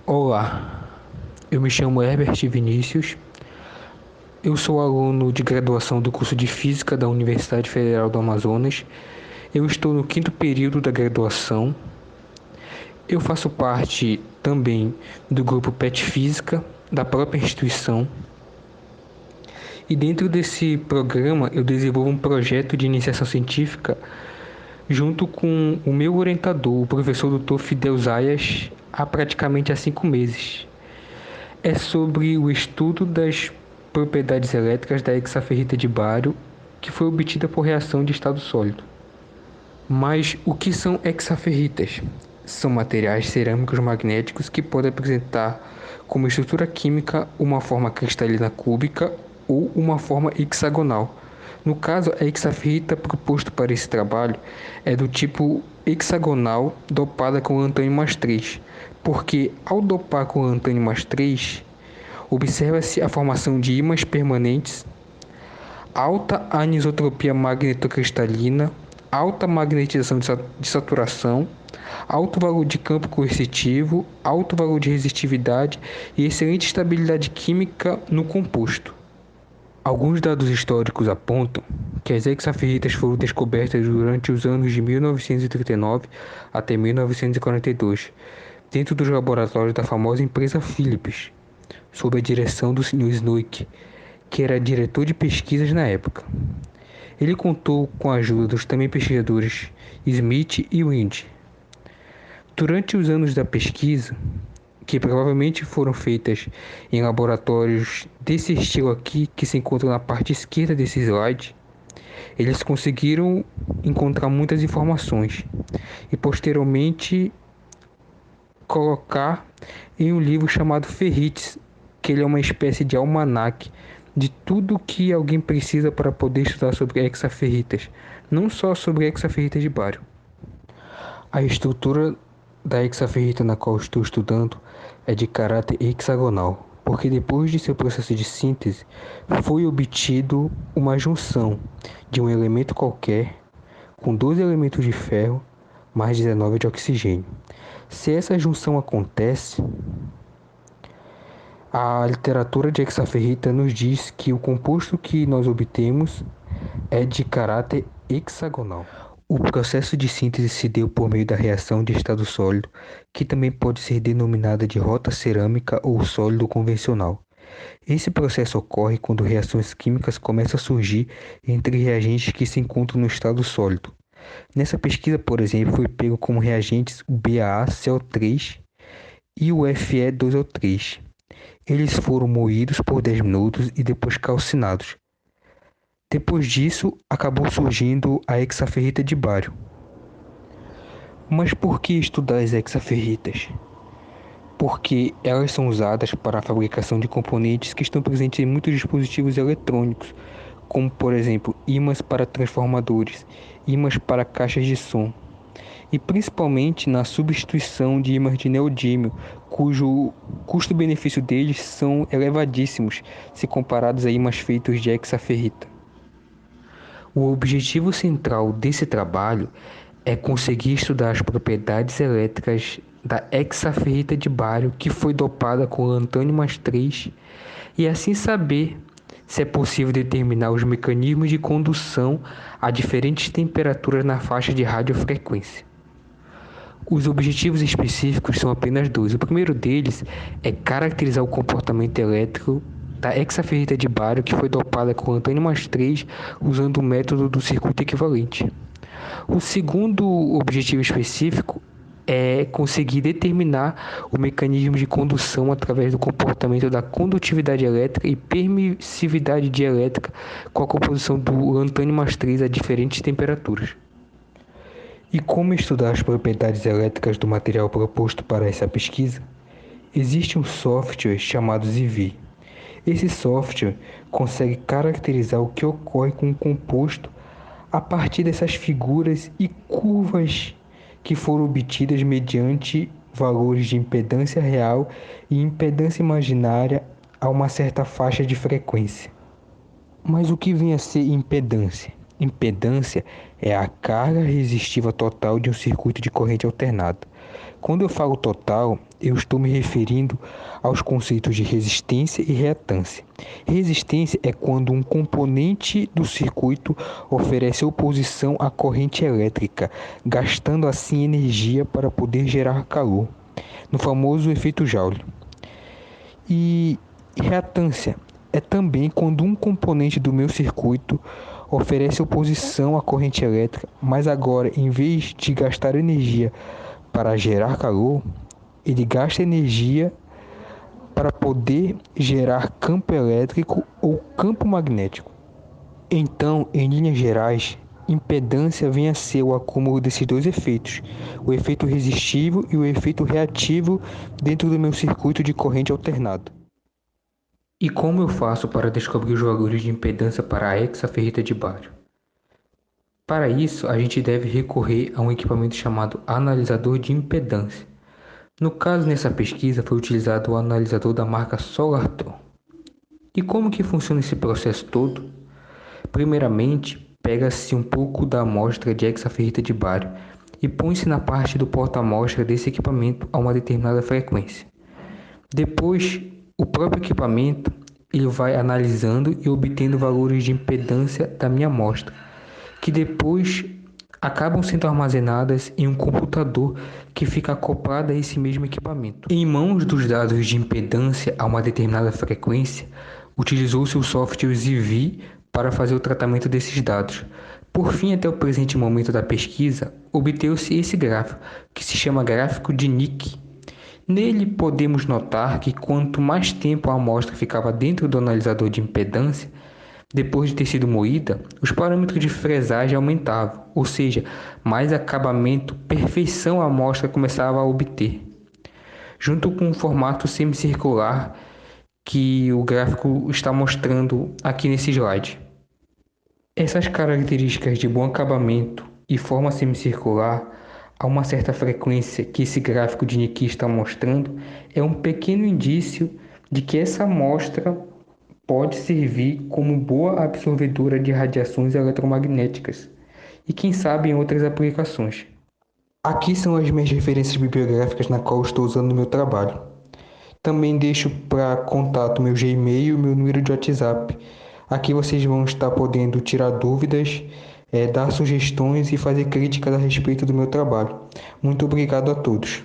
Olá, eu me chamo Herbert Vinícius, eu sou aluno de graduação do curso de Física da Universidade Federal do Amazonas, eu estou no 5º período da graduação, eu faço parte também do grupo PET Física da própria instituição e dentro desse programa eu desenvolvo um projeto de iniciação científica junto com o meu orientador, o professor Dr. Fidel Zayas, há praticamente 5 meses. É sobre o estudo das propriedades elétricas da hexaferrita de bário que foi obtida por reação de estado sólido. Mas o que são hexaferritas? São materiais cerâmicos magnéticos que podem apresentar como estrutura química uma forma cristalina cúbica ou uma forma hexagonal. No caso, a hexaferrita proposto para esse trabalho é do tipo hexagonal dopada com lantânio mais 3, porque ao dopar com lantânio mais 3, observa-se a formação de ímãs permanentes, alta anisotropia magnetocristalina, alta magnetização de saturação, alto valor de campo coercitivo, alto valor de resistividade e excelente estabilidade química no composto. Alguns dados históricos apontam que as hexaferritas foram descobertas durante os anos de 1939 até 1942, dentro dos laboratórios da famosa empresa Philips, sob a direção do Sr. Snoek, que era diretor de pesquisas na época. Ele contou com a ajuda dos também pesquisadores Smith e Wind. Durante os anos da pesquisa, que provavelmente foram feitas em laboratórios desse estilo aqui, que se encontra na parte esquerda desse slide, eles conseguiram encontrar muitas informações e posteriormente colocar em um livro chamado Ferrites, que ele é uma espécie de almanaque de tudo que alguém precisa para poder estudar sobre hexaferritas, não só sobre hexaferritas de bário. A estrutura da hexaferrita na qual estou estudando é de caráter hexagonal, porque depois de seu processo de síntese foi obtido uma junção de um elemento qualquer com 12 elementos de ferro mais 19 de oxigênio. Se essa junção acontece, a literatura de hexaferrita nos diz que o composto que nós obtemos é de caráter hexagonal. O processo de síntese se deu por meio da reação de estado sólido, que também pode ser denominada de rota cerâmica ou sólido convencional. Esse processo ocorre quando reações químicas começam a surgir entre reagentes que se encontram no estado sólido. Nessa pesquisa, por exemplo, foi pego como reagentes o BaCO3 e o Fe2O3. Eles foram moídos por 10 minutos e depois calcinados. Depois disso, acabou surgindo a hexaferrita de bário. Mas por que estudar as hexaferritas? Porque elas são usadas para a fabricação de componentes que estão presentes em muitos dispositivos eletrônicos, como por exemplo ímãs para transformadores, ímãs para caixas de som, e principalmente na substituição de ímãs de neodímio, cujo custo-benefício deles são elevadíssimos se comparados a ímãs feitos de hexaferrita. O objetivo central desse trabalho é conseguir estudar as propriedades elétricas da hexaferrita de bário que foi dopada com lantânio mais 3 e assim saber se é possível determinar os mecanismos de condução a diferentes temperaturas na faixa de radiofrequência. Os objetivos específicos são apenas 2. O primeiro deles é caracterizar o comportamento elétrico da hexaferrita de bário que foi dopada com lantânio mais 3 usando o método do circuito equivalente. O segundo objetivo específico é conseguir determinar o mecanismo de condução através do comportamento da condutividade elétrica e permissividade dielétrica com a composição do lantânio mais 3 a diferentes temperaturas. E como estudar as propriedades elétricas do material proposto para essa pesquisa? Existe um software chamado ZeV. Esse software consegue caracterizar o que ocorre com o composto a partir dessas figuras e curvas que foram obtidas mediante valores de impedância real e impedância imaginária a uma certa faixa de frequência. Mas o que vem a ser impedância? Impedância é a carga resistiva total de um circuito de corrente alternada. Quando eu falo total, eu estou me referindo aos conceitos de resistência e reatância. Resistência é quando um componente do circuito oferece oposição à corrente elétrica, gastando assim energia para poder gerar calor, no famoso efeito Joule. E reatância é também quando um componente do meu circuito oferece oposição à corrente elétrica, mas agora, em vez de gastar energia para gerar calor, ele gasta energia para poder gerar campo elétrico ou campo magnético. Então, em linhas gerais, impedância vem a ser o acúmulo desses dois efeitos, o efeito resistivo e o efeito reativo dentro do meu circuito de corrente alternada. E como eu faço para descobrir os valores de impedância para a hexaferrita de bário? Para isso, a gente deve recorrer a um equipamento chamado analisador de impedância. No caso, nessa pesquisa, foi utilizado o analisador da marca Solarton. E como que funciona esse processo todo? Primeiramente, pega-se um pouco da amostra de hexaferrita de bário e põe-se na parte do porta-amostra desse equipamento a uma determinada frequência. Depois, o próprio equipamento ele vai analisando e obtendo valores de impedância da minha amostra, que depois acabam sendo armazenadas em um computador que fica acoplado a esse mesmo equipamento. Em mãos dos dados de impedância a uma determinada frequência, utilizou-se o software ZV para fazer o tratamento desses dados. Por fim, até o presente momento da pesquisa, obteve-se esse gráfico, que se chama gráfico de Nick. Nele podemos notar que quanto mais tempo a amostra ficava dentro do analisador de impedância, depois de ter sido moída, os parâmetros de fresagem aumentavam, ou seja, mais acabamento, perfeição a amostra começava a obter. Junto com o formato semicircular que o gráfico está mostrando aqui nesse slide. Essas características de bom acabamento e forma semicircular a uma certa frequência que esse gráfico de Nick está mostrando é um pequeno indício de que essa amostra pode servir como boa absorvedora de radiações eletromagnéticas e quem sabe em outras aplicações. Aqui são as minhas referências bibliográficas na qual estou usando no meu trabalho. Também deixo para contato meu Gmail e meu número de WhatsApp. Aqui vocês vão estar podendo tirar dúvidas, dar sugestões e fazer críticas a respeito do meu trabalho. Muito obrigado a todos.